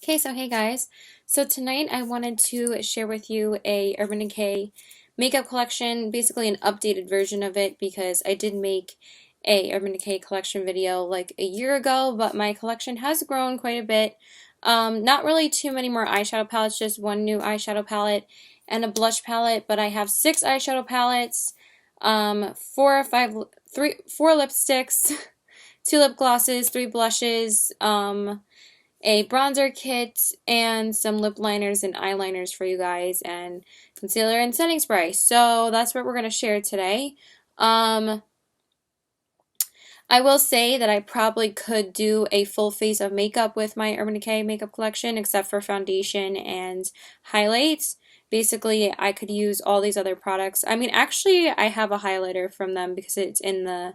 Okay, so hey guys. So tonight I wanted to share with you a Urban Decay makeup collection, basically an updated version of it because I did make a Urban Decay collection video like a year ago, but my collection has grown quite a bit. Not really too many more eyeshadow palettes, just one new eyeshadow palette and a blush palette, but I have 6 eyeshadow palettes, 4 lipsticks, 2 lip glosses, 3 blushes, a bronzer kit, and some lip liners and eyeliners for you guys, and concealer and setting spray. So that's what we're going to share today. I will say that I probably could do a full face of makeup with my Urban Decay makeup collection, except for foundation and highlights. Basically, I could use all these other products. I mean, actually, I have a highlighter from them because it's in the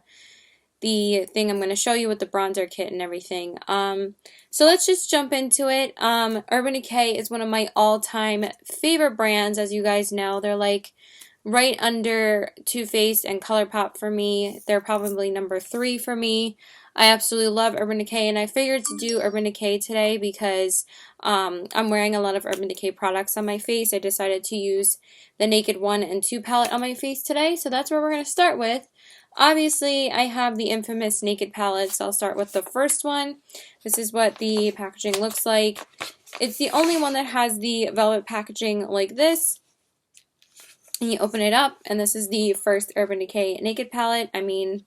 thing I'm going to show you with the bronzer kit and everything. So let's just jump into it. Urban Decay is one of my all-time favorite brands, as you guys know. They're like right under Too Faced and ColourPop for me. They're probably number 3 for me. I absolutely love Urban Decay, and I figured to do Urban Decay today because I'm wearing a lot of Urban Decay products on my face. I decided to use the Naked 1 and 2 palette on my face today, so that's where we're going to start with. Obviously, I have the infamous Naked palette, so I'll start with the first one. This is what the packaging looks like. It's the only one that has the velvet packaging like this. And you open it up, and this is the first Urban Decay Naked palette. I mean,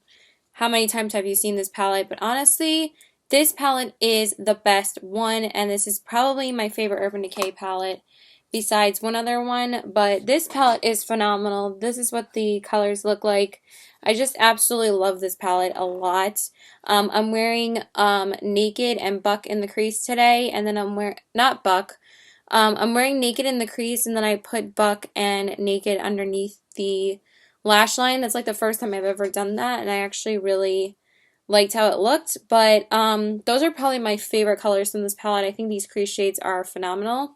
how many times have you seen this palette? But honestly, this palette is the best one, and this is probably my favorite Urban Decay palette besides one other one, but this palette is phenomenal. This is what the colors look like. I just absolutely love this palette a lot. I'm wearing Naked and Buck in the crease today, and then I'm wearing, not Buck, I'm wearing Naked in the crease, and then I put Buck and Naked underneath the lash line. That's like the first time I've ever done that, and I actually really liked how it looked, but those are probably my favorite colors from this palette. I think these crease shades are phenomenal.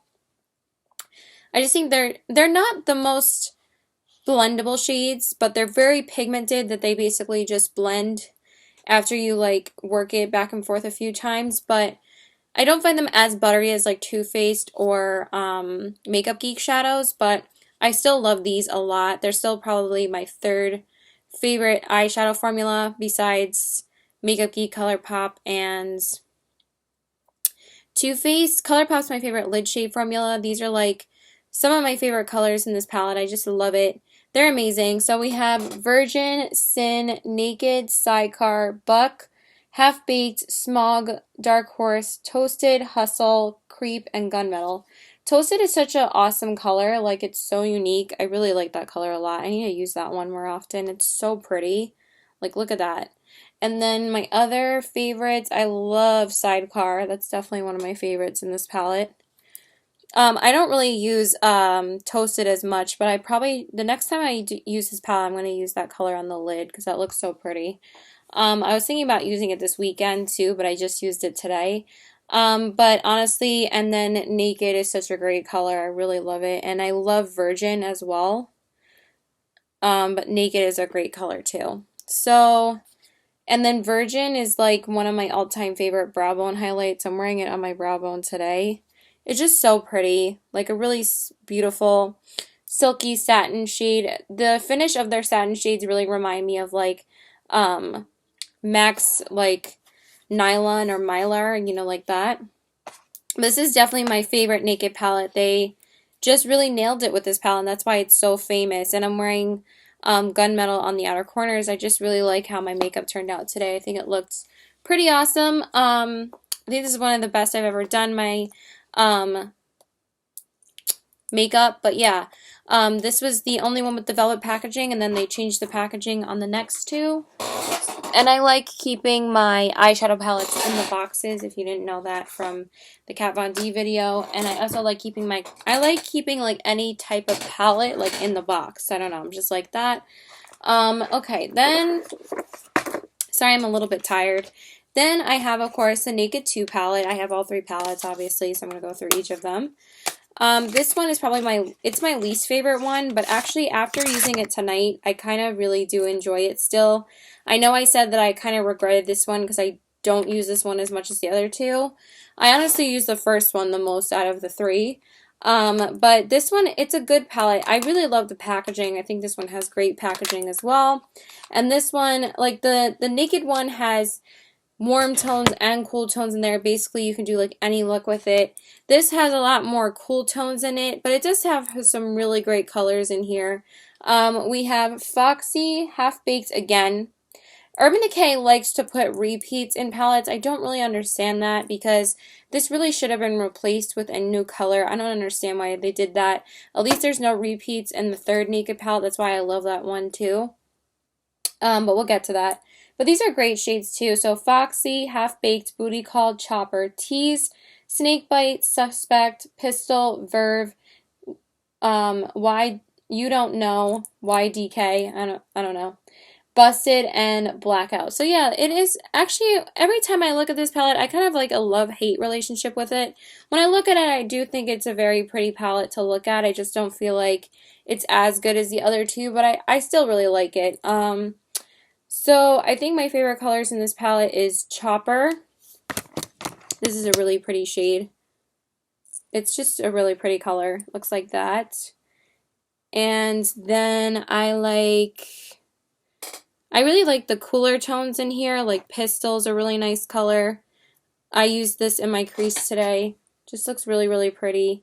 I just think they're not the most blendable shades, but they're very pigmented that they basically just blend after you like work it back and forth a few times, but I don't find them as buttery as like Too Faced or Makeup Geek shadows, but I still love these a lot. They're still probably my third favorite eyeshadow formula besides Makeup Geek, ColourPop, and Too Faced. ColourPop's my favorite lid shade formula. These are like some of my favorite colors in this palette. I just love it. They're amazing. So we have Virgin, Sin, Naked, Sidecar, Buck, Half Baked, Smog, Dark Horse, Toasted, Hustle, Creep, and Gunmetal. Toasted is such an awesome color. Like, it's so unique. I really like that color a lot. I need to use that one more often. It's so pretty. Like, look at that. And then my other favorites, I love Sidecar. That's definitely one of my favorites in this palette. I don't really use Toasted as much, but I probably, the next time I use this palette, I'm going to use that color on the lid because that looks so pretty. I was thinking about using it this weekend too, but I just used it today. But honestly, and then Naked is such a great color. I really love it. And I love Virgin as well. But Naked is a great color too. So, and then Virgin is like one of my all-time favorite brow bone highlights. I'm wearing it on my brow bone today. It's just so pretty, like a really beautiful silky satin shade. The finish of their satin shades really remind me of like Max like Nylon or Mylar, you know, like that. This is definitely my favorite Naked palette. They just really nailed it with this palette, and that's why it's so famous. And I'm wearing Gunmetal on the outer corners. I just really like how my makeup turned out today. I think it looked pretty awesome. I think this is one of the best I've ever done my makeup, but yeah, this was the only one with the velvet packaging, and then they changed the packaging on the next two. And I like keeping my eyeshadow palettes in the boxes, if you didn't know that from the Kat Von D video. And I also like keeping like any type of palette like in the box. I don't know, I'm just like that. Okay, then, sorry, I'm a little bit tired. Then I have, of course, the Naked 2 palette. I have all 3 palettes, obviously, so I'm going to go through each of them. This one is probably it's my least favorite one, but actually after using it tonight, I kind of really do enjoy it still. I know I said that I kind of regretted this one because I don't use this one as much as the other two. I honestly use the first one the most out of the three. But this one, it's a good palette. I really love the packaging. I think this one has great packaging as well. And this one, like the Naked one has warm tones and cool tones in there. Basically, you can do like any look with it. This has a lot more cool tones in it, but it does have some really great colors in here. We have Foxy, Half Baked again. Urban Decay likes to put repeats in palettes. I don't really understand that because this really should have been replaced with a new color. I don't understand why they did that. At least there's no repeats in the third Naked palette. That's why I love that one too. But we'll get to that. But these are great shades too. So Foxy, Half Baked, Booty Call, Chopper, Tease, Snake Bite, Suspect, Pistol, Verve, Why You Don't Know, YDK, I don't know. Busted, and Blackout. So yeah, it is actually, every time I look at this palette, I kind of like a love-hate relationship with it. When I look at it, I do think it's a very pretty palette to look at. I just don't feel like it's as good as the other two, but I still really like it. So I think my favorite colors in this palette is Chopper. This is a really pretty shade. It's just a really pretty color. Looks like that. And then I really like the cooler tones in here, like Pistol's a really nice color. I used this in my crease today. Just looks really, really pretty.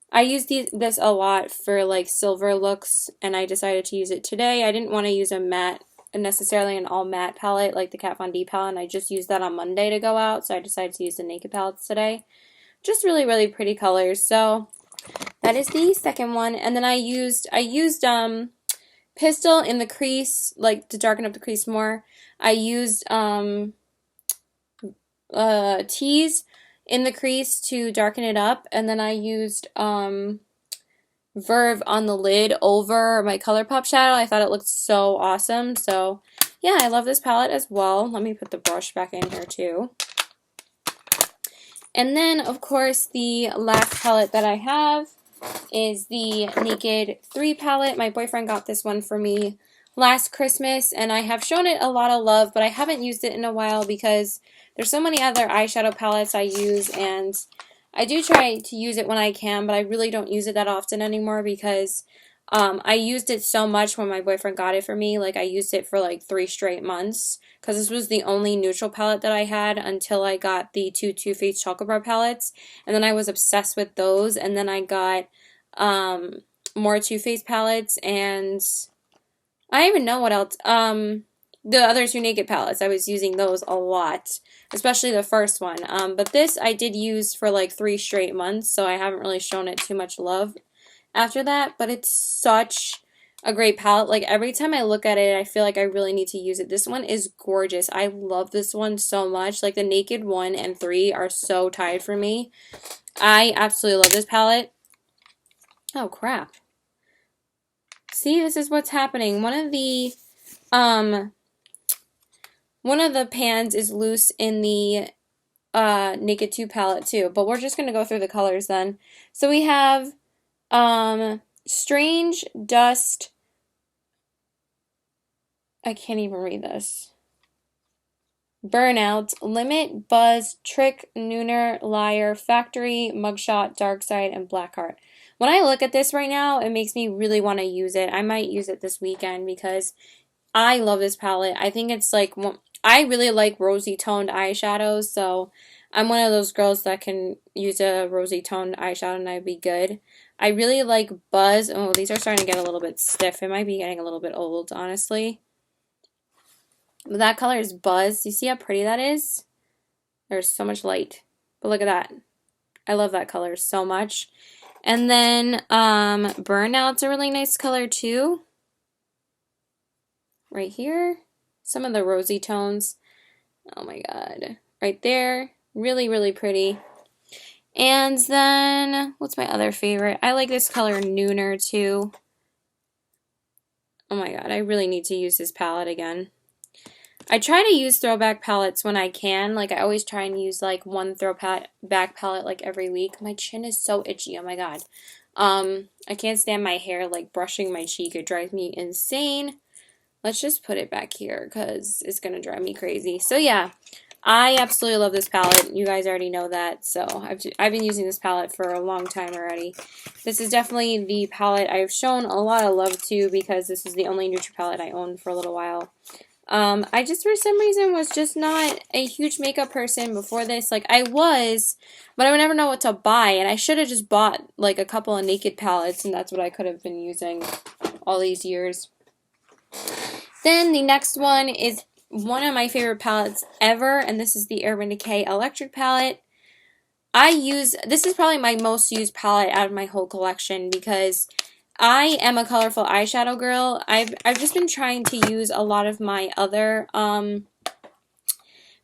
I use this a lot for like silver looks, and I decided to use it today. I didn't want to use a matte, necessarily an all matte palette like the Kat Von D palette, and I just used that on Monday to go out, so I decided to use the Naked palettes today. Just really, really pretty colors. So that is the second one. And then I used Pistol in the crease, like to darken up the crease more. I used Tease in the crease to darken it up, and then I used Verve on the lid over my ColourPop shadow. I thought it looked so awesome. So yeah, I love this palette as well. Let me put the brush back in here too. And then, of course, the last palette that I have is the Naked 3 palette. My boyfriend got this one for me last Christmas, and I have shown it a lot of love, but I haven't used it in a while because there's so many other eyeshadow palettes I use, and I do try to use it when I can, but I really don't use it that often anymore because I used it so much when my boyfriend got it for me. Like, I used it for like 3 straight months because this was the only neutral palette that I had until I got the two Too Faced Chocolate Bar palettes, and then I was obsessed with those, and then I got more Too Faced palettes, and I don't even know what else. The other two Naked palettes, I was using those a lot, especially the first one. But this I did use for like 3 straight months, so I haven't really shown it too much love after that, but it's such a great palette. Like, every time I look at it, I feel like I really need to use it. This one is gorgeous. I love this one so much. Like, the Naked 1 and 3 are so tied for me. I absolutely love this palette. Oh, crap. See, this is what's happening. One of the pans is loose in the Naked 2 palette too, but we're just going to go through the colors then. So we have Strange, Dust, I can't even read this, Burnout, Limit, Buzz, Trick, Nooner, Liar, Factory, Mugshot, Dark Side, and Blackheart. When I look at this right now, it makes me really want to use it. I might use it this weekend because I love this palette. I think it's like, I really like rosy toned eyeshadows, so I'm one of those girls that can use a rosy toned eyeshadow and I'd be good. I really like Buzz. Oh, these are starting to get a little bit stiff. It might be getting a little bit old, honestly. But that color is Buzz. You see how pretty that is? There's so much light. But look at that. I love that color so much. And then Burnout's a really nice color too. Right here. Some of the rosy tones. Oh my god. Right there. Really, really pretty. And then, what's my other favorite? I like this color Nooner too. Oh my god, I really need to use this palette again. I try to use throwback palettes when I can. Like, I always try and use like one throwback palette like every week. My chin is so itchy, oh my god. I can't stand my hair like brushing my cheek. It drives me insane. Let's just put it back here because it's going to drive me crazy. So yeah, I absolutely love this palette. You guys already know that, so I've been using this palette for a long time already. This is definitely the palette I've shown a lot of love to because this is the only neutral palette I owned for a little while. I just, for some reason, was just not a huge makeup person before this. Like, I was, but I would never know what to buy, and I should have just bought, like, a couple of Naked palettes, and that's what I could have been using all these years. Then the next one is one of my favorite palettes ever, and this is the Urban Decay Electric palette. This is probably my most used palette out of my whole collection because I am a colorful eyeshadow girl. I've just been trying to use a lot of my other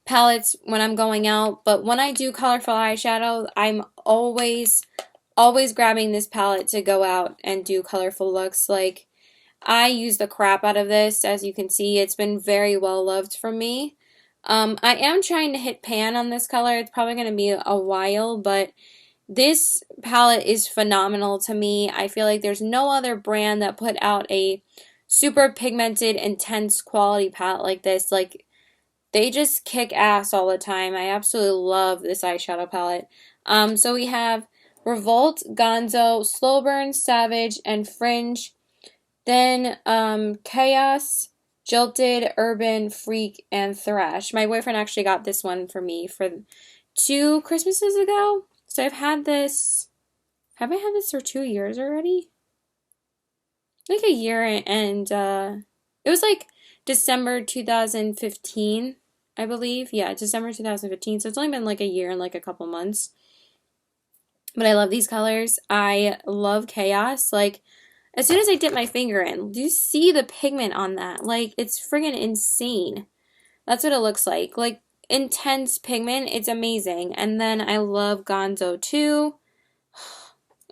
palettes when I'm going out, but when I do colorful eyeshadow, I'm always grabbing this palette to go out and do colorful looks. Like, I use the crap out of this. As you can see, it's been very well loved from me. I am trying to hit pan on this color. It's probably going to be a while, but this palette is phenomenal to me. I feel like there's no other brand that put out a super pigmented, intense quality palette like this. Like, they just kick ass all the time. I absolutely love this eyeshadow palette. So we have Revolt, Gonzo, Slow Burn, Savage, and Fringe. Then Chaos, Jilted, Urban, Freak, and Thrash. My boyfriend actually got this one for me for 2 Christmases ago. So I've had this, have I had this for 2 years already? Like a year, and it was like December 2015, I believe. Yeah, December 2015. So it's only been like a year and like a couple months. But I love these colors. I love Chaos. Like, as soon as I dip my finger in, do you see the pigment on that? Like, it's friggin' insane. That's what it looks like. Like, intense pigment. It's amazing. And then I love Gonzo too.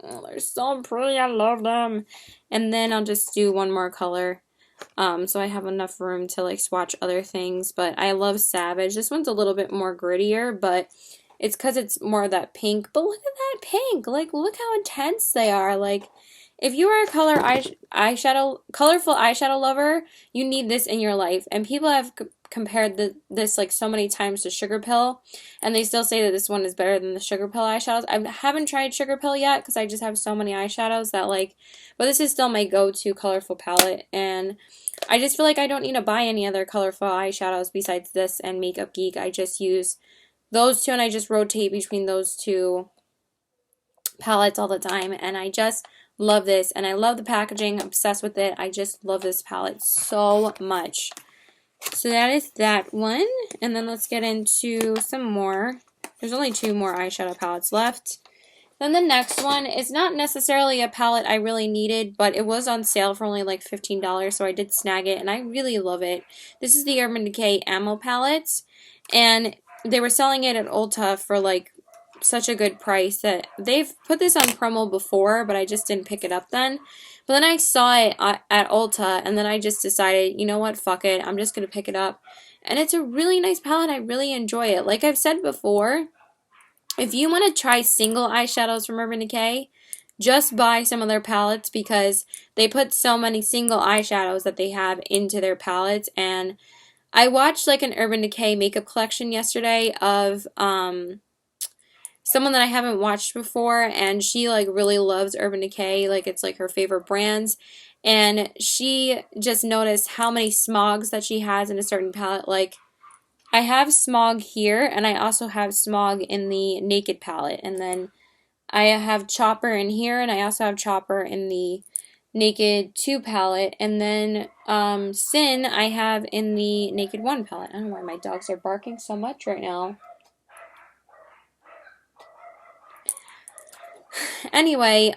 Oh, they're so pretty. I love them. And then I'll just do one more color. So I have enough room to like swatch other things. But I love Savage. This one's a little bit more grittier, but it's because it's more of that pink. But look at that pink. Like, look how intense they are. Like, if you are a colorful eyeshadow lover, you need this in your life. And people have compared this like so many times to Sugar Pill, and they still say that this one is better than the Sugar Pill eyeshadows. I haven't tried Sugar Pill yet because I just have so many eyeshadows that like, but this is still my go-to colorful palette, and I just feel like I don't need to buy any other colorful eyeshadows besides this and Makeup Geek. I just use those two, and I just rotate between those two palettes all the time, and I just love this, and I love the packaging. Obsessed with it. I just love this palette so much. So that is that one, and then let's get into some more. There's only 2 more eyeshadow palettes left. Then the next one is not necessarily a palette I really needed, but it was on sale for only like $15, so I did snag it, and I really love it. This is the Urban Decay Ammo palette, and they were selling it at Ulta for like such a good price that they've put this on promo before, but I just didn't pick it up then. But then I saw it at Ulta, and then I just decided, you know what, fuck it, I'm just going to pick it up. And it's a really nice palette. I really enjoy it. Like I've said before, if you want to try single eyeshadows from Urban Decay, just buy some of their palettes because they put so many single eyeshadows that they have into their palettes. And I watched like an Urban Decay makeup collection yesterday of someone that I haven't watched before, and she like really loves Urban Decay, like it's like her favorite brands, and she just noticed how many smogs that she has in a certain palette. Like, I have smog here, and I also have smog in the Naked palette, and then I have Chopper in here, and I also have Chopper in the Naked 2 palette, and then Sin I have in the Naked 1 palette. I don't know why my dogs are barking so much right now. Anyway,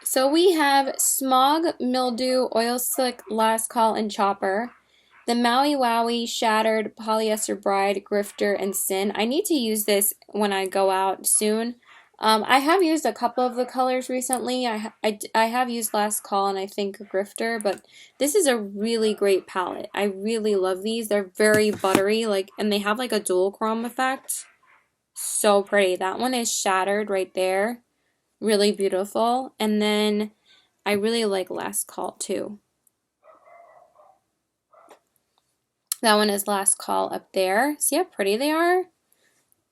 so we have Smog, Mildew, Oil Slick, Last Call, and Chopper. The Maui Wowie, Shattered, Polyester Bride, Grifter, and Sin. I need to use this when I go out soon. I have used a couple of the colors recently. I have used Last Call and I think Grifter, but this is a really great palette. I really love these. They're very buttery, like, and they have like a dual chrome effect. So pretty. That one is Shattered right there. Really beautiful. And then I really like Last Call too. That one is Last Call up there. See how pretty they are?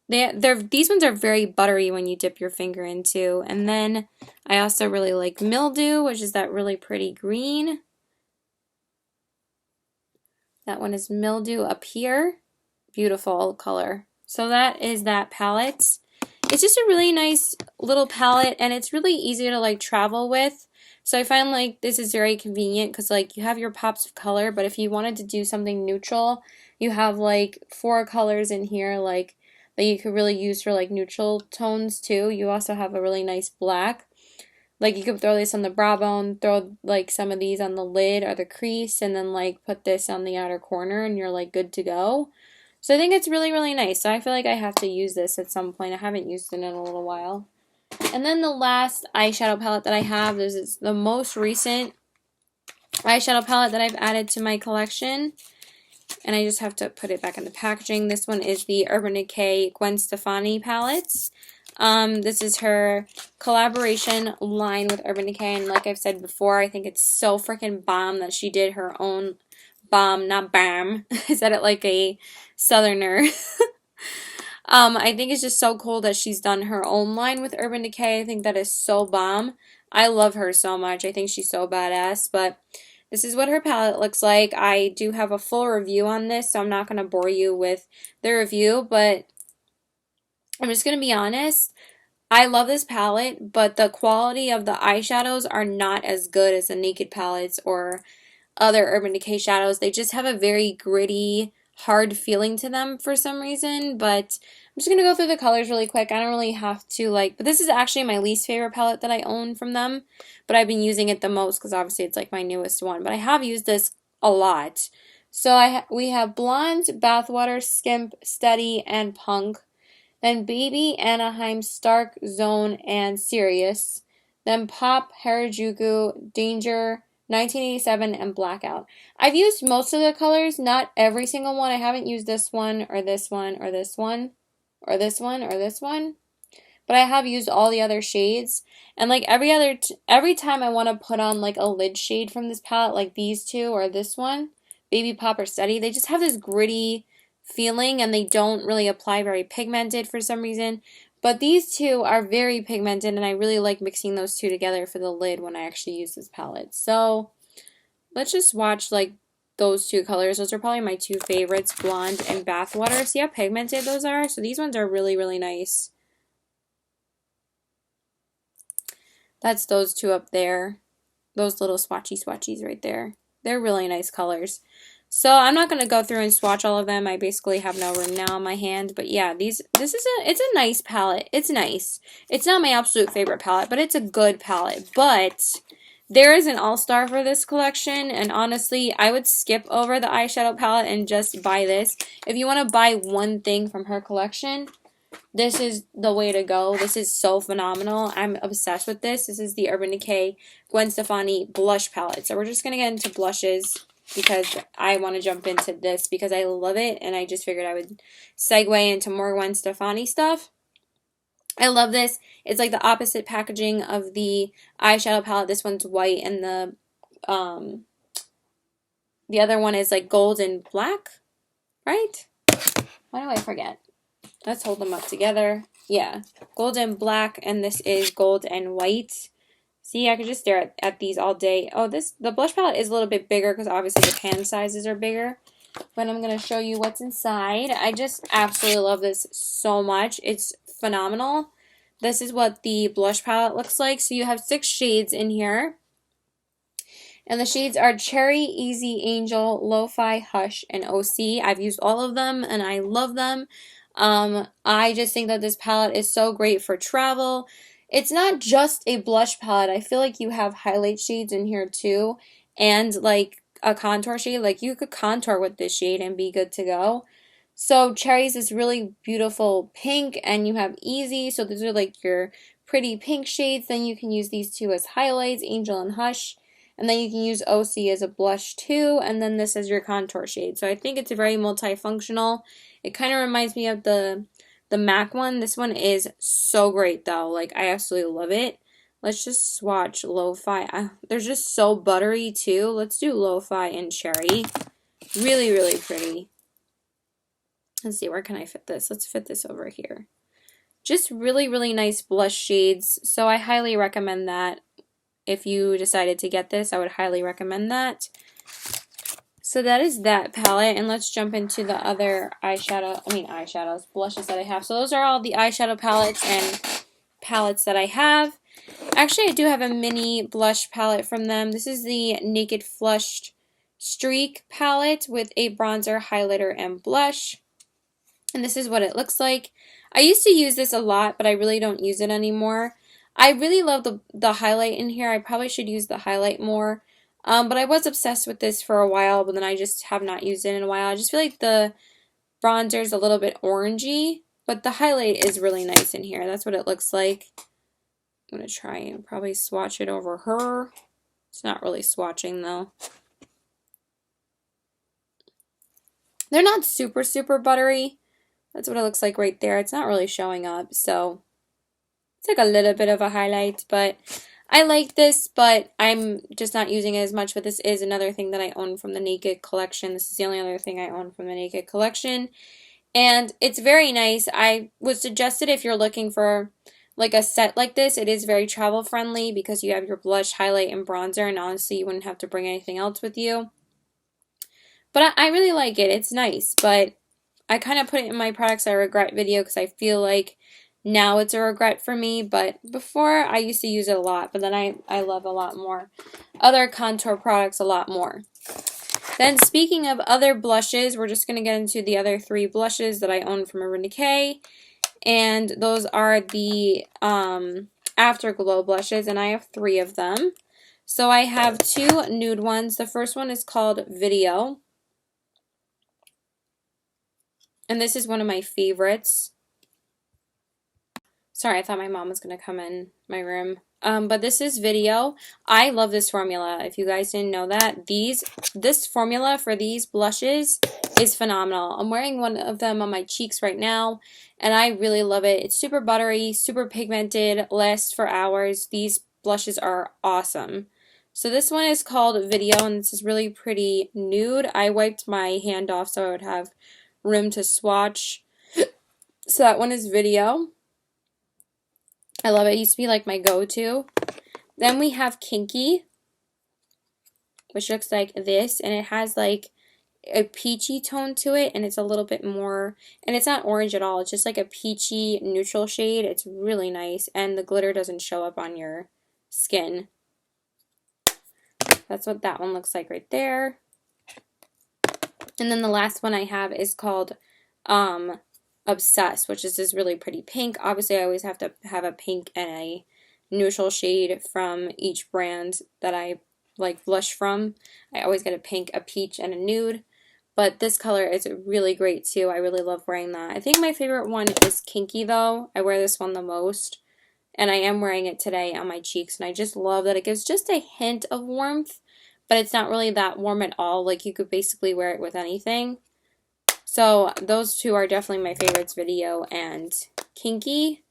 These ones are very buttery when you dip your finger into. And then I also really like Mildew, which is that really pretty green. That one is Mildew up here. Beautiful color. So that is that palette. It's just a really nice little palette, and it's really easy to like travel with. So I find like this is very convenient because like you have your pops of color, but if you wanted to do something neutral, you have like 4 colors in here like that you could really use for like neutral tones too. You also have a really nice black. Like you could throw this on the brow bone, throw like some of these on the lid or the crease, and then like put this on the outer corner and you're like good to go. So I think it's really, really nice. So I feel like I have to use this at some point. I haven't used it in a little while. And then the last eyeshadow palette that I have is the most recent eyeshadow palette that I've added to my collection. And I just have to put it back in the packaging. This one is the Urban Decay Gwen Stefani palettes. This is her collaboration line with Urban Decay, and like I've said before, I think it's so freaking bomb that she did her own bomb, not bam. I said it like a southerner. I think it's just so cool that she's done her own line with Urban Decay. I think that is so bomb. I love her so much. I think she's so badass, but this is what her palette looks like. I do have a full review on this, so I'm not going to bore you with the review, but I'm just going to be honest. I love this palette, but the quality of the eyeshadows are not as good as the Naked palettes or other Urban Decay shadows. They just have a very gritty, hard feeling to them for some reason, but I'm just going to go through the colors really quick. I don't really have to but this is actually my least favorite palette that I own from them, but I've been using it the most because obviously it's like my newest one, but I have used this a lot. So we have Blonde, Bathwater, Skimp, Steady, and Punk. Then Baby, Anaheim, Stark, Zone, and Sirius. Then Pop, Harajuku, Danger, 1987, and Blackout. I've used most of the colors, not every single one. I haven't used this one, or this one, or this one, or this one, or this one. But I have used all the other shades. And like every time I want to put on like a lid shade from this palette, like these two or this one, Baby, Pop, or Steady, they just have this gritty feeling and they don't really apply very pigmented for some reason. But these two are very pigmented and I really like mixing those two together for the lid when I actually use this palette. So let's just watch like those two colors. Those are probably my two favorites, Blonde and Bathwater. See how pigmented those are? So these ones are really, really nice. That's those two up there. Those little swatchies right there. They're really nice colors. So I'm not going to go through and swatch all of them. I basically have no room now on my hand. But yeah, it's a nice palette. It's nice. It's not my absolute favorite palette, but it's a good palette. But there is an all-star for this collection. And honestly, I would skip over the eyeshadow palette and just buy this. If you want to buy one thing from her collection, this is the way to go. This is so phenomenal. I'm obsessed with this. This is the Urban Decay Gwen Stefani blush palette. So we're just going to get into blushes because I want to jump into this because I love it and I just figured I would segue into more Gwen Stefani stuff. I love this. It's like the opposite packaging of the eyeshadow palette. This one's white and the other one is like gold and black, right? Why do I forget? Let's hold them up together. Yeah, gold and black, and this is gold and white. See, I could just stare at these all day. Oh, the blush palette is a little bit bigger because obviously the pan sizes are bigger. But I'm going to show you what's inside. I just absolutely love this so much. It's phenomenal. This is what the blush palette looks like. So you have 6 shades in here. And the shades are Cherry, Easy, Angel, Lo-Fi, Hush, and OC. I've used all of them and I love them. I just think that this palette is so great for travel. It's not just a blush palette. I feel like you have highlight shades in here too. And like a contour shade. Like you could contour with this shade and be good to go. So Cherry's this really beautiful pink. And you have Easy. So these are like your pretty pink shades. Then you can use these two as highlights. Angel and Hush. And then you can use OC as a blush too. And then this is your contour shade. So I think it's very multifunctional. It kind of reminds me of the MAC one. This one is so great though. Like I absolutely love it. Let's just swatch Lo-Fi. They're just so buttery too. Let's do Lo-Fi and Cherry. Really, really pretty. Let's see, where can I fit this? Let's fit this over here. Just really, really nice blush shades. So I highly recommend that. If you decided to get this, I would highly recommend that. So that is that palette, and let's jump into the other blushes that I have. So those are all the eyeshadow palettes and palettes that I have. Actually, I do have a mini blush palette from them. This is the Naked Flushed Streak palette with a bronzer, highlighter, and blush. And this is what it looks like. I used to use this a lot, but I really don't use it anymore. I really love the highlight in here. I probably should use the highlight more. But I was obsessed with this for a while, but then I just have not used it in a while. I just feel like the bronzer is a little bit orangey, but the highlight is really nice in here. That's what it looks like. I'm going to try and probably swatch it over her. It's not really swatching though. They're not super, super buttery. That's what it looks like right there. It's not really showing up, so it's like a little bit of a highlight, but I like this, but I'm just not using it as much. But this is another thing that I own from the Naked collection. This is the only other thing I own from the Naked collection, and it's very nice. I would suggest it if you're looking for like a set like this. It is very travel friendly because you have your blush, highlight, and bronzer, and honestly, you wouldn't have to bring anything else with you. But I really like it. It's nice, but I kind of put it in my products I regret video because I feel like now it's a regret for me, but before I used to use it a lot, but then I love a lot more other contour products a lot more. Then speaking of other blushes, we're just going to get into the other 3 blushes that I own from Urban Decay, and those are the Afterglow blushes, and I have 3 of them. So I have 2 nude ones. The first one is called Video. And this is one of my favorites. Sorry, I thought my mom was going to come in my room. But this is Video. I love this formula. If you guys didn't know that, this formula for these blushes is phenomenal. I'm wearing one of them on my cheeks right now, and I really love it. It's super buttery, super pigmented, lasts for hours. These blushes are awesome. So this one is called Video, and this is really pretty nude. I wiped my hand off so I would have room to swatch. So that one is Video. I love it. It used to be like my go-to. Then we have Kinky, which looks like this, and it has like a peachy tone to it, and it's a little bit more, and it's not orange at all. It's just like a peachy neutral shade. It's really nice, and the glitter doesn't show up on your skin. That's what that one looks like right there. And then the last one I have is called Obsessed, which is this really pretty pink. Obviously, I always have to have a pink and a neutral shade from each brand that I like blush from. I always get a pink, a peach, and a nude. But this color is really great too. I really love wearing that. I think my favorite one is Kinky though. I wear this one the most. And I am wearing it today on my cheeks. And I just love that it gives just a hint of warmth. But it's not really that warm at all. Like you could basically wear it with anything. So those 2 are definitely my favorites, Video and Kinky.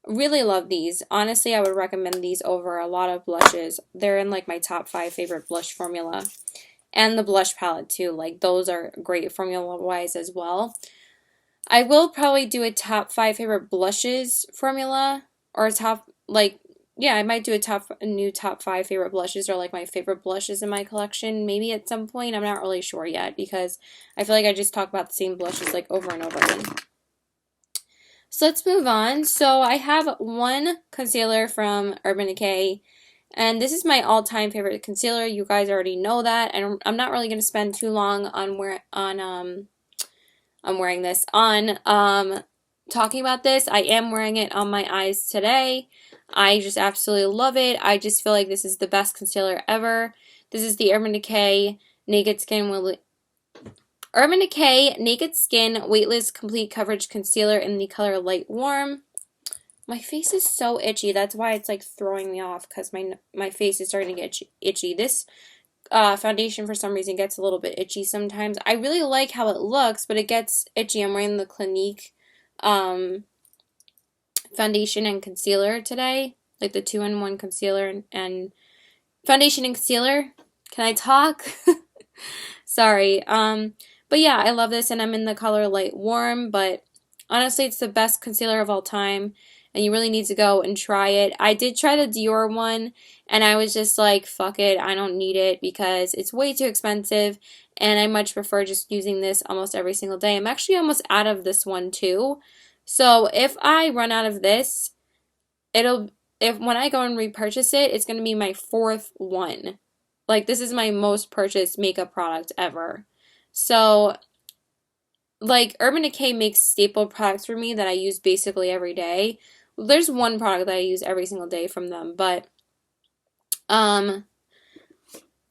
Really love these. Honestly, I would recommend these over a lot of blushes. They're in like my top 5 favorite blush formula. And the blush palette too. Like those are great formula-wise as well. I will probably do a top 5 favorite blushes formula. Or a top, like, yeah, I might do a new top 5 favorite blushes, or like my favorite blushes in my collection maybe at some point. I'm not really sure yet because I feel like I just talk about the same blushes like over and over again. So let's move on. So I have one concealer from Urban Decay, and this is my all-time favorite concealer. You guys already know that, and I'm not really going to spend too long on talking about this. I am wearing it on my eyes today. I just absolutely love it. I just feel like this is the best concealer ever. This is the Urban Decay Naked Skin Weightless Complete Coverage Concealer in the color Light Warm. My face is so itchy. That's why it's like throwing me off, because my face is starting to get itchy. This foundation for some reason gets a little bit itchy sometimes. I really like how it looks, but it gets itchy. I'm wearing the Clinique foundation and concealer today, like the 2-in-1 concealer and foundation and concealer. Can I talk? Sorry. But yeah, I love this and I'm in the color light warm, but honestly, it's the best concealer of all time and you really need to go and try it. I did try the Dior one and I was just like, fuck it, I don't need it because it's way too expensive and I much prefer just using this almost every single day. I'm actually almost out of this one too. So if I run out of this, it'll if when I go and repurchase it, it's going to be my fourth one. Like this is my most purchased makeup product ever. So like Urban Decay makes staple products for me that I use basically every day. There's one product that I use every single day from them, but um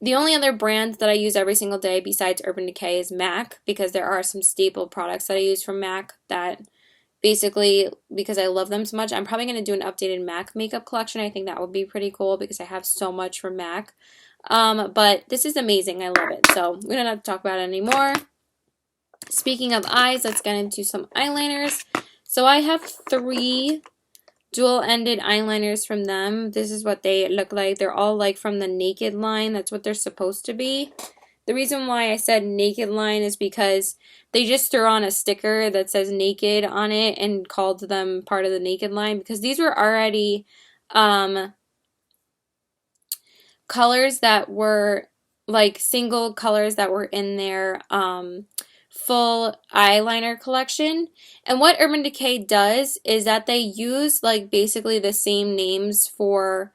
the only other brand that I use every single day besides Urban Decay is MAC because there are some staple products that I use from MAC that basically because I love them so much. I'm probably going to do an updated MAC makeup collection. I think that would be pretty cool because I have so much from MAC. But this is amazing. I love it. So we don't have to talk about it anymore. Speaking of eyes, let's get into some eyeliners. So I have 3 dual-ended eyeliners from them. This is what they look like. They're all like from the Naked line. That's what they're supposed to be. The reason why I said Naked line is because they just threw on a sticker that says Naked on it and called them part of the Naked line because these were already colors that were like single colors that were in their full eyeliner collection. And what Urban Decay does is that they use like basically the same names for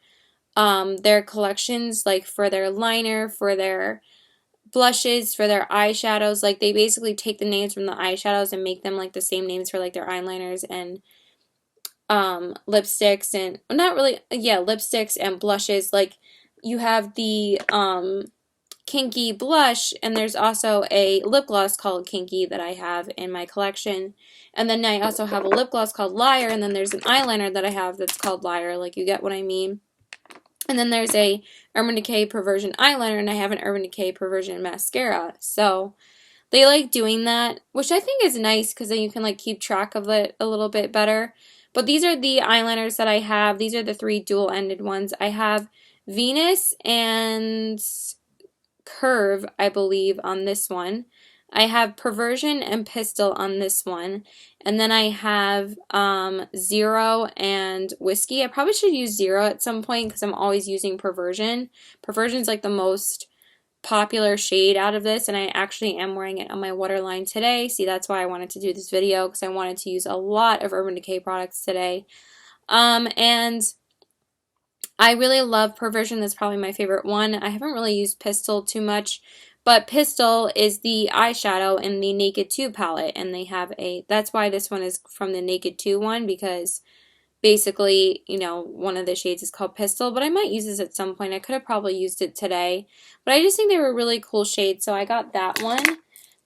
their collections, like for their liner, for their blushes, for their eyeshadows. Like they basically take the names from the eyeshadows and make them like the same names for like their eyeliners and lipsticks and not really, yeah, lipsticks and blushes. Like you have the Kinky blush, and there's also a lip gloss called Kinky that I have in my collection. And then I also have a lip gloss called Liar, and then there's an eyeliner that I have that's called Liar, like you get what I mean. And then there's a Urban Decay Perversion eyeliner, and I have an Urban Decay Perversion mascara. So they like doing that, which I think is nice because then you can like keep track of it a little bit better. But these are the eyeliners that I have. These are the 3 dual-ended ones. I have Venus and Curve, I believe, on this one. I have Perversion and Pistol on this one. And then I have Zero and Whiskey. I probably should use Zero at some point because I'm always using Perversion. Perversion is like the most popular shade out of this, and I actually am wearing it on my waterline today. See, that's why I wanted to do this video because I wanted to use a lot of Urban Decay products today. And I really love Perversion. That's probably my favorite one. I haven't really used Pistol too much, but Pistol is the eyeshadow in the Naked 2 palette, and they have that's why this one is from the Naked 2 one, because basically, you know, one of the shades is called Pistol, but I might use this at some point. I could have probably used it today, but I just think they were really cool shades, so I got that one.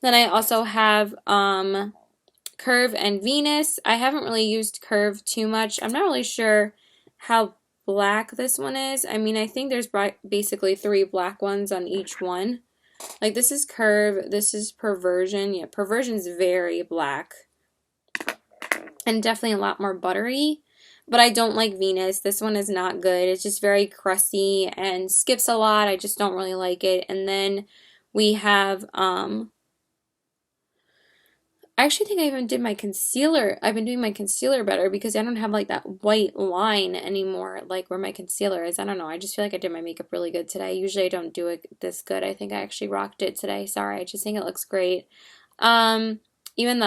Then I also have Curve and Venus. I haven't really used Curve too much. I'm not really sure how black this one is. I mean, I think there's basically 3 black ones on each one. Like this is Curve, this is Perversion. Yeah, Perversion's very black and definitely a lot more buttery. But I don't like Venus. This one is not good. It's just very crusty and skips a lot. I just don't really like it. And then we have I actually think I even did my concealer. I've been doing my concealer better because I don't have like that white line anymore, like where my concealer is. I don't know. I just feel like I did my makeup really good today. Usually I don't do it this good. I think I actually rocked it today. Sorry. I just think it looks great. Even the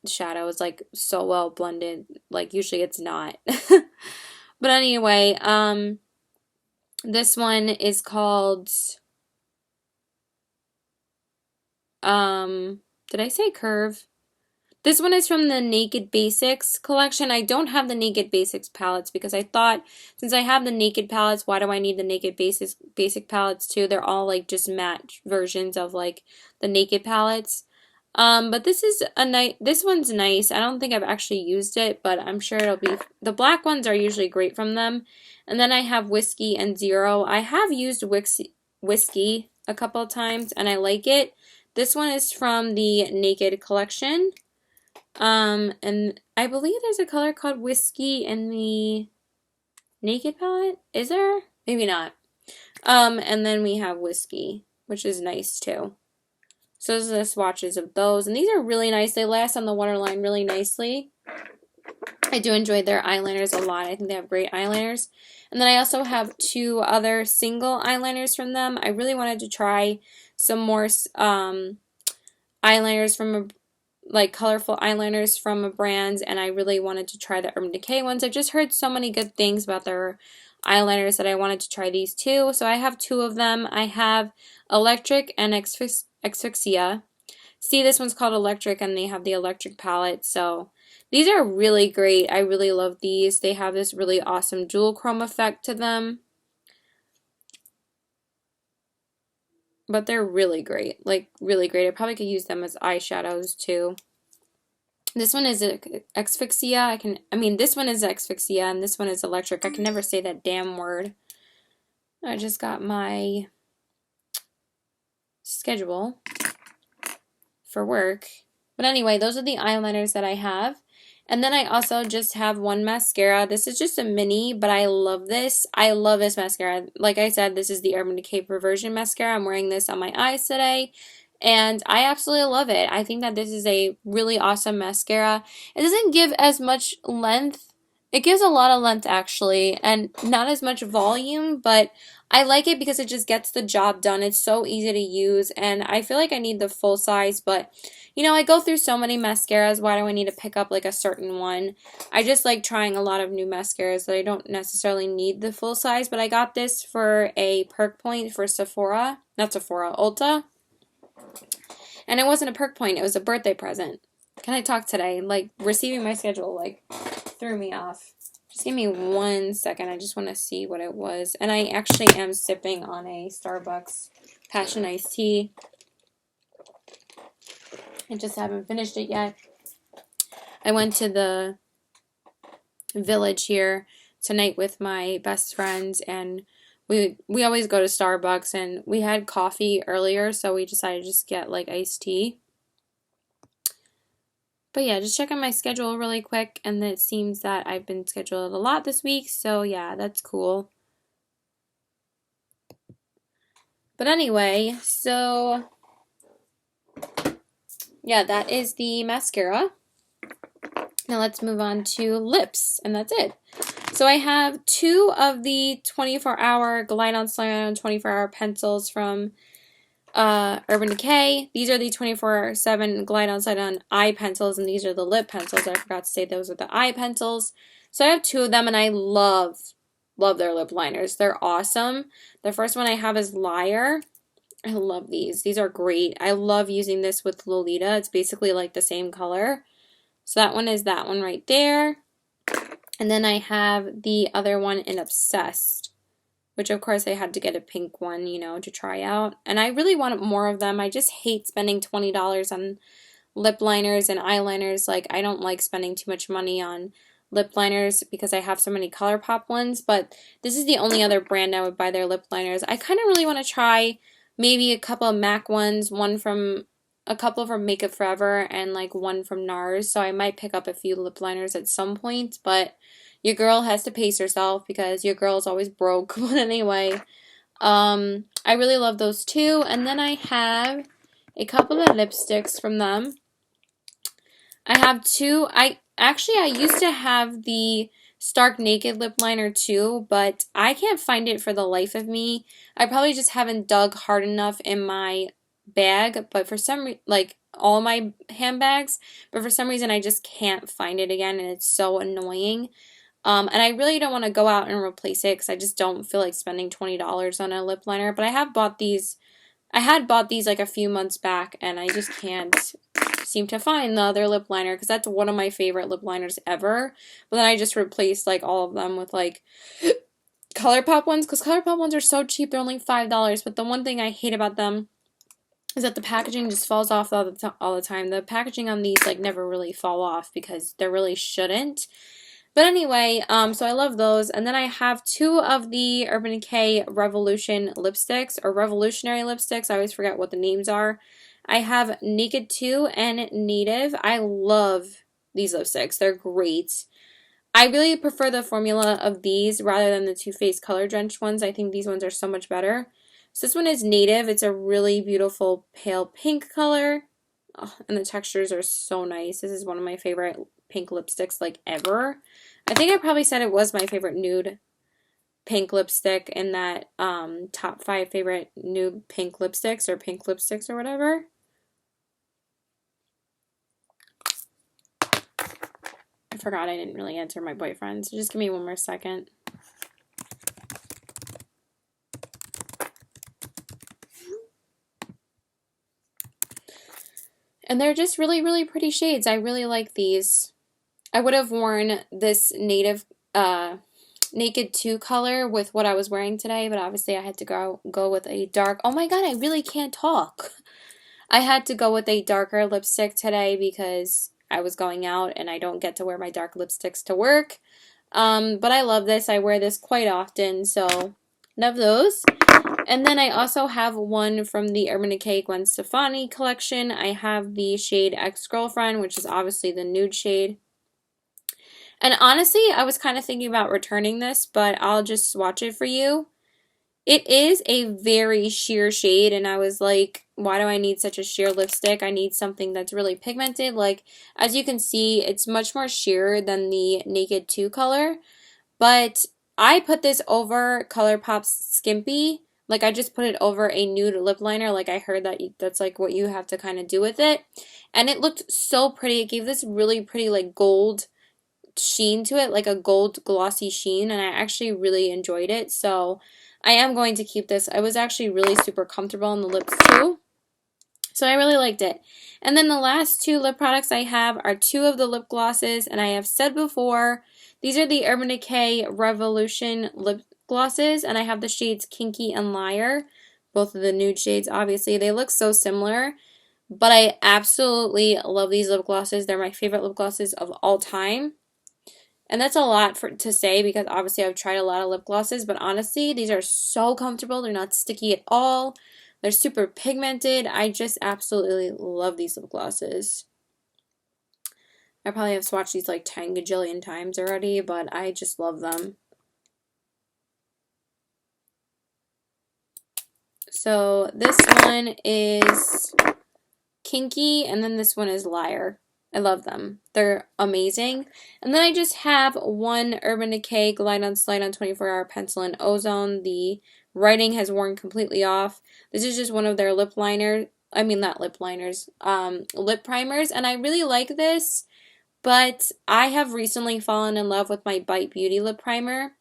eyeshadow is like so well blended. Like usually it's not. But anyway, this one is called, did I say Curve? This one is from the Naked Basics collection. I don't have the Naked Basics palettes because I thought since I have the Naked palettes, why do I need the Naked Basic palettes too? They're all like just matte versions of like the Naked palettes. But this is this one's nice. I don't think I've actually used it, but I'm sure it'll be, the black ones are usually great from them. And then I have Whiskey and Zero. I have used Whiskey a couple of times and I like it. This one is from the Naked collection. And I believe there's a color called Whiskey in the Naked palette. Is there? Maybe not. And then we have Whiskey, which is nice too. So those are the swatches of those. And these are really nice. They last on the waterline really nicely. I do enjoy their eyeliners a lot. I think they have great eyeliners. And then I also have 2 other single eyeliners from them. I really wanted to try some more eyeliners from like colorful eyeliners from a brand, and I really wanted to try the Urban Decay ones. I've just heard so many good things about their eyeliners that I wanted to try these too. So I have 2 of them. I have Electric and Asphyxia. See, this one's called Electric, and they have the electric palette. So these are really great. I really love these. They have this really awesome dual chrome effect to them. But they're really great. Like, really great. I probably could use them as eyeshadows too. This one is Asphyxia. This one is Asphyxia, and this one is Electric. I can never say that damn word. I just got my schedule for work. But anyway, those are the eyeliners that I have. And then I also just have one mascara. This is just a mini, but I love this. I love this mascara. Like I said, this is the Urban Decay Perversion Mascara. I'm wearing this on my eyes today, and I absolutely love it. I think that this is a really awesome mascara. It doesn't give as much length. It gives a lot of length, actually, and not as much volume, but I like it because it just gets the job done. It's so easy to use, and I feel like I need the full size, but you know, I go through so many mascaras. Why do I need to pick up like a certain one? I just like trying a lot of new mascaras that I don't necessarily need the full size, but I got this for a perk point for Ulta. And it wasn't a perk point, it was a birthday present. Can I talk today? Like, receiving my schedule, like, threw me off. Just give me 1 second. I just want to see what it was. And I actually am sipping on a Starbucks Passion Iced Tea. I just haven't finished it yet. I went to the village here tonight with my best friends, and we always go to Starbucks, and we had coffee earlier, so we decided to just get like iced tea. But yeah, just checking my schedule really quick, and it seems that I've been scheduled a lot this week, so yeah, that's cool. But anyway, so yeah, that is the mascara. Now let's move on to lips, and that's it. So I have 2 of the 24-hour Glide On Slide On 24-hour pencils from Urban Decay. These are the 24/7 Glide On Slide On eye pencils, and these are the lip pencils. I forgot to say those are the eye pencils. So I have 2 of them, and I love their lip liners. They're awesome. The first one I have is Liar. I love these. These are great. I love using this with Lolita. It's basically like the same color. So that one is that one right there. And then I have the other one in Obsessed, which of course I had to get a pink one, you know, to try out. And I really want more of them. I just hate spending $20 on lip liners and eyeliners. Like, I don't like spending too much money on lip liners because I have so many ColourPop ones, but this is the only other brand I would buy their lip liners. I kind of really want to try maybe a couple of MAC ones, a couple from Makeup Forever, and like one from NARS, so I might pick up a few lip liners at some point, but your girl has to pace herself because your girl is always broke. But anyway, I really love those 2, and then I have a couple of lipsticks from them. I have 2, I used to have the Stark Naked lip liner too, but I can't find it for the life of me. I probably just haven't dug hard enough in my bag, but for some like all my handbags, but for some reason I just can't find it again, and it's so annoying. And I really don't want to go out and replace it because I just don't feel like spending $20 on a lip liner, but I have bought these. I had bought these like a few months back, and I just can't seem to find the other lip liner because that's one of my favorite lip liners ever. But then I just replaced like all of them with like ColourPop ones because ColourPop ones are so cheap. They're only $5. But the one thing I hate about them is that the packaging just falls off all the time. The packaging on these like never really fall off because they really shouldn't. But anyway, so I love those. And then I have 2 of the Urban Decay Revolution lipsticks, or Revolutionary lipsticks. I always forget what the names are. I have Naked 2 and Native. I love these lipsticks. They're great. I really prefer the formula of these rather than the Too Faced Color Drenched ones. I think these ones are so much better. So this one is Native. It's a really beautiful pale pink color. Oh, and the textures are so nice. This is one of my favorite pink lipsticks like ever. I think I probably said it was my favorite nude pink lipstick in that top 5 favorite nude pink lipsticks or whatever. I forgot I didn't really answer my boyfriend, so just give me one more second. And they're just really, really pretty shades. I really like these. I would have worn this Native Naked 2 color with what I was wearing today, but obviously I had to go with a dark. Oh my god, I really can't talk. I had to go with a darker lipstick today because I was going out and I don't get to wear my dark lipsticks to work. But I love this. I wear this quite often, so love those. And then I also have one from the Urban Decay Gwen Stefani collection. I have the shade Ex-Girlfriend, which is obviously the nude shade. And honestly, I was kind of thinking about returning this, but I'll just swatch it for you. It is a very sheer shade, and I was like, why do I need such a sheer lipstick? I need something that's really pigmented. Like, as you can see, it's much more sheer than the Naked 2 color, but I put this over ColourPop's Skimpy. Like, I just put it over a nude lip liner. Like, I heard that that's like what you have to kind of do with it. And it looked so pretty. It gave this really pretty, like, gold sheen to it, like a gold glossy sheen, and I actually really enjoyed it. So I am going to keep this. I was actually really super comfortable on the lips too. So I really liked it. And then the last 2 lip products I have are 2 of the lip glosses, and I have said before, these are the Urban Decay Revolution lip glosses, and I have the shades Kinky and Liar, both of the nude shades, obviously. They look so similar, but I absolutely love these lip glosses. They're my favorite lip glosses of all time. And that's a lot to say because obviously I've tried a lot of lip glosses, but honestly, these are so comfortable. They're not sticky at all. They're super pigmented. I just absolutely love these lip glosses. I probably have swatched these like 10 gajillion times already, but I just love them. So this one is Kinky, and then this one is Liar. I love them. They're amazing. And then I just have one Urban Decay Glide On Slide On 24-Hour Pencil in Ozone. The writing has worn completely off. This is just one of their lip liners. I mean, not lip liners, lip primers. And I really like this, but I have recently fallen in love with my Bite Beauty lip primer.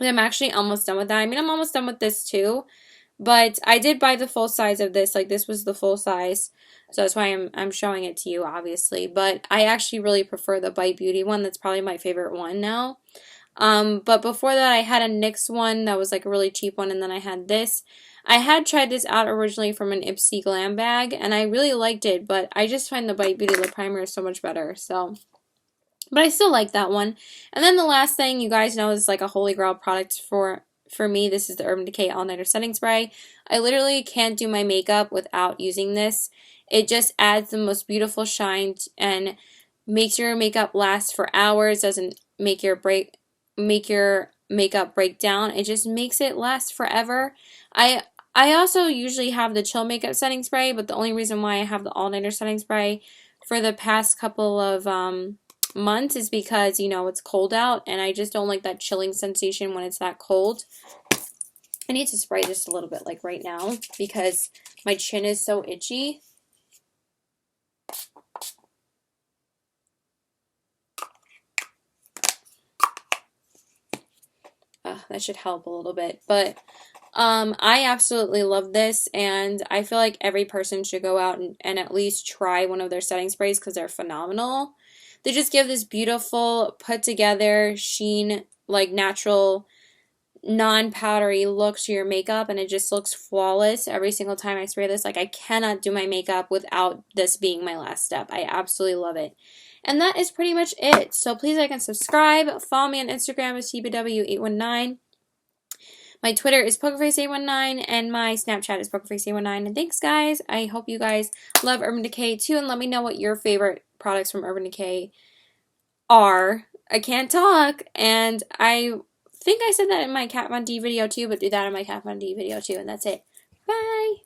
And I'm actually almost done with that. I mean, I'm almost done with this too. But I did buy the full size of this. Like, this was the full size. So that's why I'm showing it to you, obviously. But I actually really prefer the Bite Beauty one. That's probably my favorite one now. But before that, I had a NYX one that was like a really cheap one. And then I had this. I had tried this out originally from an Ipsy Glam bag. And I really liked it. But I just find the Bite Beauty lip primer is so much better. So... but I still like that one. And then the last thing you guys know is like a holy grail product for me. This is the Urban Decay All Nighter Setting Spray. I literally can't do my makeup without using this. It just adds the most beautiful shine and makes your makeup last for hours. Doesn't make your makeup break down. It just makes it last forever. I also usually have the Chill Makeup Setting Spray, but the only reason why I have the All Nighter Setting Spray for the past couple of months is because, you know, it's cold out and I just don't like that chilling sensation when it's that cold. I need to spray just a little bit like right now because my chin is so itchy. That should help a little bit. But I absolutely love this, and I feel like every person should go out and at least try one of their setting sprays because they're phenomenal. They just give this beautiful, put together sheen, like natural, non-powdery look to your makeup, and it just looks flawless every single time I spray this. Like, I cannot do my makeup without this being my last step. I absolutely love it. And that is pretty much it. So please like and subscribe. Follow me on Instagram as TBW819. My Twitter is PokerFace819, and my Snapchat is PokerFace819. And thanks, guys. I hope you guys love Urban Decay, too, and let me know what your favorite products from Urban Decay are. I can't talk, and I think I said that in my Kat Von D video too, but do that in my Kat Von D video too, and that's it. Bye!